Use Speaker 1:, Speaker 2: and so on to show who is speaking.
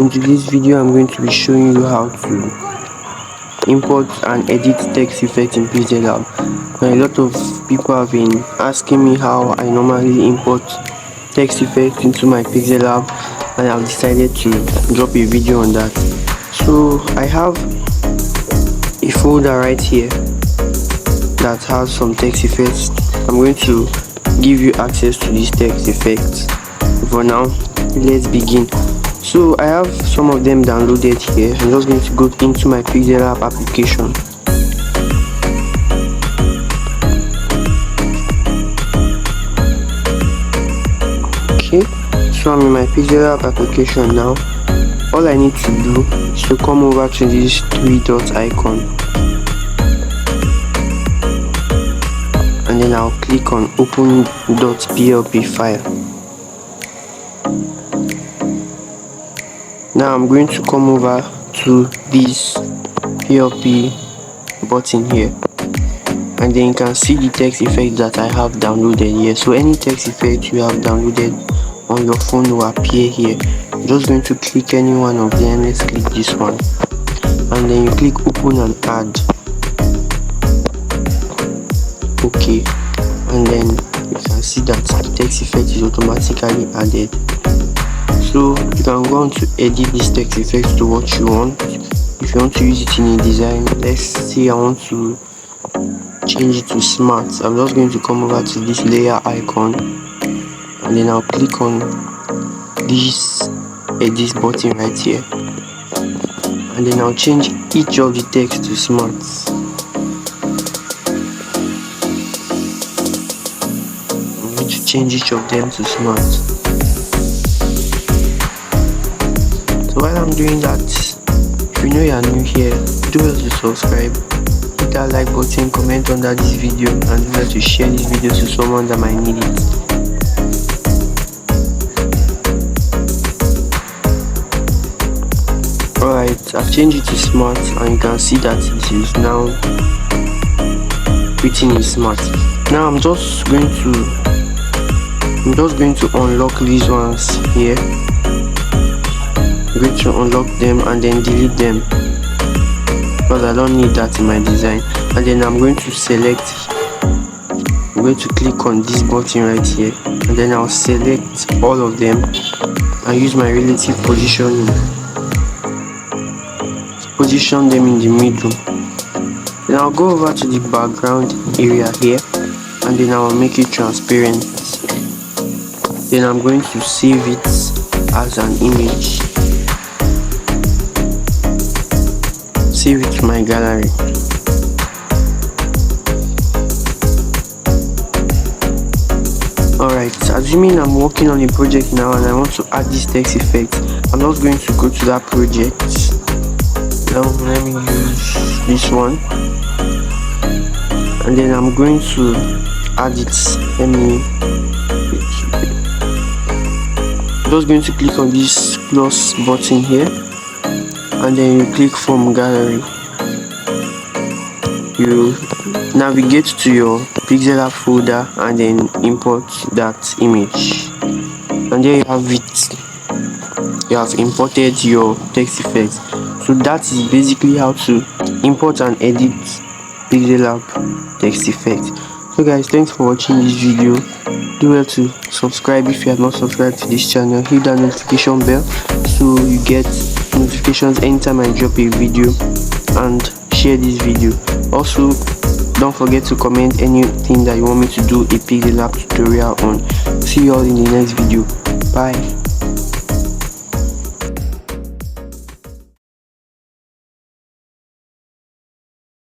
Speaker 1: In today's video, I'm going to be showing you how to import and edit text effects in PixelLab. Now, a lot of people have been asking me how I normally import text effects into my PixelLab, and I've decided to drop a video on that. So I have a folder right here that has some text effects. I'm going to give you access to these text effects. For now, let's begin. So I have some of them downloaded here. I'm just going to go into my PixelLab application. Okay, so I'm in my PixelLab application now. All I need to do is to come over to this three dot icon, and then I'll click on open.plp file. Now I'm going to come over to this PLP button here, and then you can see the text effect that I have downloaded here. So any text effect you have downloaded on your phone will appear here. I'm just going to click any one of them. Let's click this one, and then you click open and add. Okay, and then you can see that the text effect is automatically added. So you can go on to edit this text effect to what you want. If you want to use it in a design, let's say I want to change it to smart. I'm just going to come over to this layer icon, and then I'll click on this edit button right here, and then I'll change each of the text to smart. I'm going to change each of them to smart. So while I'm doing that, if you know you are new here, do well to subscribe, hit that like button, comment under this video, and do well to share this video to someone that might need it. Alright, I've changed it to smart, and you can see that it is now written in smart. Now I'm just going to unlock these ones here. I'm going to unlock them and then delete them because I don't need that in my design. And then I'm going to click on this button right here, and then I'll select all of them and use my relative positioning to position them in the middle. Then I'll go over to the background area here, and then I'll make it transparent. Then I'm going to save it as an image. Save it to my gallery. Alright, assuming I'm working on a project now and I want to add this text effect, I'm just going to go to that project. Now let me use this one, and then I'm going to add it. I'm just going to click on this plus button here, and then you click from gallery. You navigate to your PixelLab folder and then import that image, and there you have it. You have imported your text effect. So that is basically how to import and edit PixelLab text effect. So guys, thanks for watching this video. Do well to subscribe if you have not subscribed to this channel. Hit that notification bell so you get notifications anytime I drop a video, and share this video. Also, don't forget to comment anything that you want me to do a PixelLab tutorial on. See you all in the next video. Bye.